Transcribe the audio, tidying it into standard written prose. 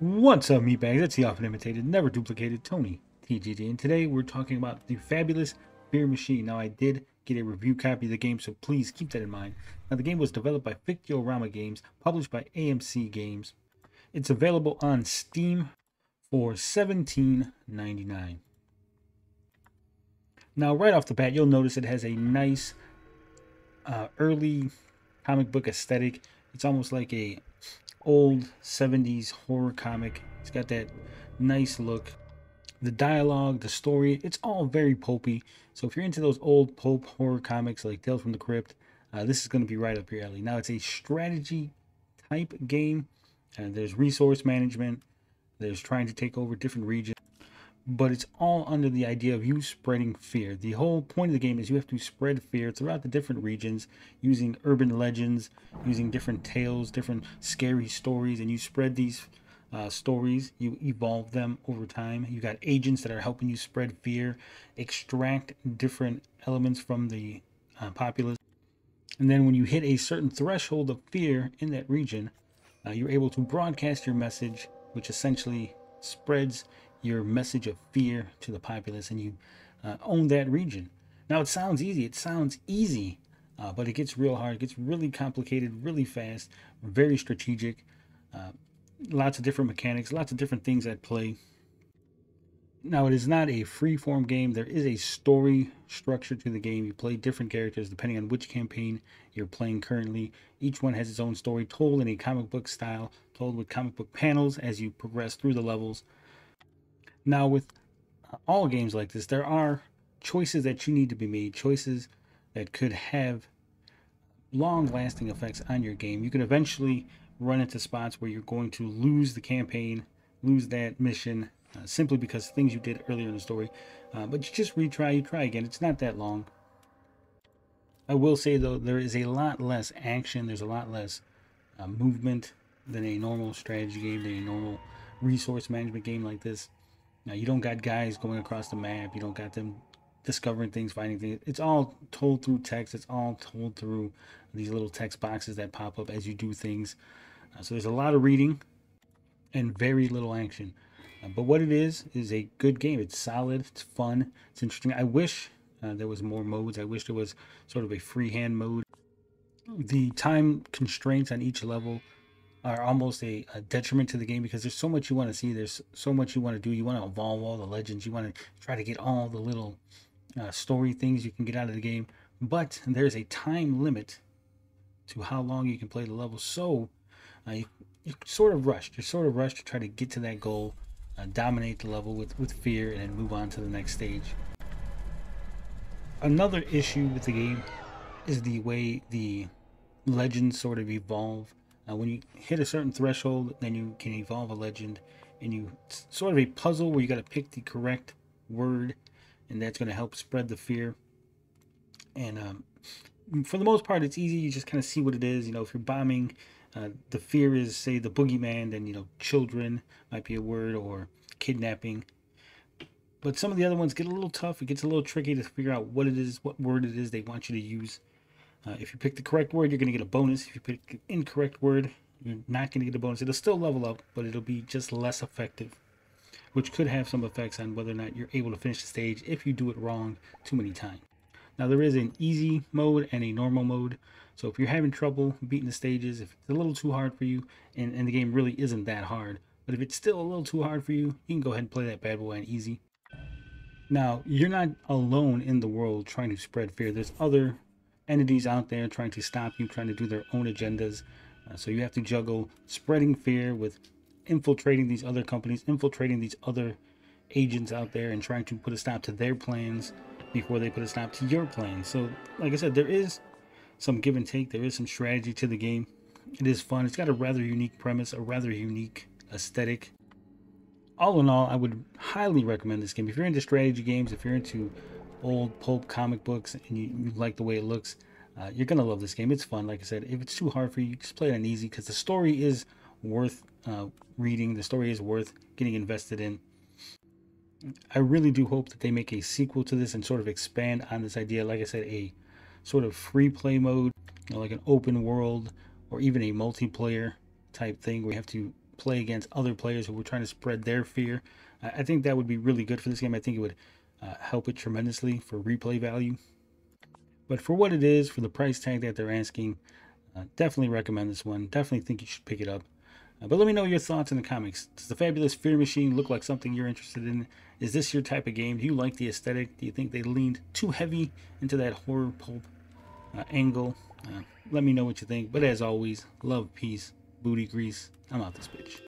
What's up, meatbags? It's the often imitated, never duplicated Tony TGD, and today we're talking about the fabulous Fear Machine. Now, I did get a review copy of the game, so please keep that in mind. Now, the game was developed by Fictiorama Games, published by AMC Games. It's available on Steam for $17.99. Now, right off the bat, you'll notice it has a nice early comic book aesthetic. It's almost like a old 70s horror comic. It's got that nice look. The dialogue, the story, it's all very pulpy. So if you're into those old pulp horror comics like Tales from the Crypt, this is going to be right up your alley. Now, it's a strategy type game. There's resource management. There's trying to take over different regions. But it's all under the idea of you spreading fear. The whole point of the game is you have to spread fear throughout the different regions using urban legends, using different tales, different scary stories, and you spread these stories. You evolve them over time. You got agents that are helping you spread fear, extract different elements from the populace. And then when you hit a certain threshold of fear in that region, you're able to broadcast your message, which essentially spreads your message of fear to the populace, and you own that region. Now, it sounds easy, but it gets real hard. It gets really complicated, really fast, very strategic. Lots of different mechanics, lots of different things at play. Now, it is not a free-form game. There is a story structure to the game. You play different characters depending on which campaign you're playing currently. Each one has its own story, told in a comic book style, told with comic book panels as you progress through the levels. Now, with all games like this, there are choices that you need to be made, choices that could have long-lasting effects on your game. You could eventually run into spots where you're going to lose the campaign, lose that mission, simply because things you did earlier in the story. But you just retry, you try again. It's not that long. I will say, though, there is a lot less action. There's a lot less movement than a normal strategy game, than a normal resource management game like this. Now, you don't got guys going across the map. You don't got them discovering things, finding things. It's all told through text. It's all told through these little text boxes that pop up as you do things. So there's a lot of reading and very little action. But what it is a good game. It's solid. It's fun. It's interesting. I wish there was more modes. I wish there was sort of a freehand mode. The time constraints on each level are almost a detriment to the game because there's so much you want to see. There's so much you want to do. You want to evolve all the legends. You want to try to get all the little story things you can get out of the game. But there's a time limit to how long you can play the level. So you're sort of rushed. You're sort of rushed to try to get to that goal, dominate the level with fear, and then move on to the next stage. Another issue with the game is the way the legends sort of evolve. When you hit a certain threshold, then you can evolve a legend, and it's sort of a puzzle where you got to pick the correct word, and that's going to help spread the fear. And for the most part, it's easy. You just kind of see what it is. If you're bombing, the fear is, say, the boogeyman, then children might be a word, or kidnapping. But some of the other ones get a little tough. It gets a little tricky to figure out what word it is they want you to use. If you pick the correct word, you're going to get a bonus. If you pick the incorrect word, you're not going to get a bonus. It'll still level up, but it'll be just less effective, which could have some effects on whether or not you're able to finish the stage if you do it wrong too many times. Now, there is an easy mode and a normal mode. So if you're having trouble beating the stages, if it's a little too hard for you, and the game really isn't that hard, but if it's still a little too hard for you, you can go ahead and play that bad boy on easy. Now, you're not alone in the world trying to spread fear. There's other entities out there trying to stop you, trying to do their own agendas. So you have to juggle spreading fear with infiltrating these other companies, infiltrating these other agents out there, and trying to put a stop to their plans before they put a stop to your plans. So, like I said, there is some give and take. There is some strategy to the game. It is fun. It's got a rather unique premise, a rather unique aesthetic. All in all, I would highly recommend this game. If you're into strategy games, if you're into old pulp comic books and you like the way it looks, you're gonna love this game. It's fun. Like I said, if it's too hard for you, just play it on easy, because the story is worth reading. The story is worth getting invested in. I really do hope that they make a sequel to this and sort of expand on this idea. Like I said, a sort of free play mode, like an open world, or even a multiplayer type thing where you have to play against other players who were trying to spread their fear. I think that would be really good for this game. I think it would help it tremendously for replay value. But for what it is, for the price tag that they're asking, definitely recommend this one. Definitely think you should pick it up. But let me know your thoughts in the comments. Does the Fabulous Fear Machine look like something you're interested in? Is this your type of game? Do you like the aesthetic? Do you think they leaned too heavy into that horror pulp angle? Let me know what you think. But as always, love, peace, booty grease. I'm out this bitch.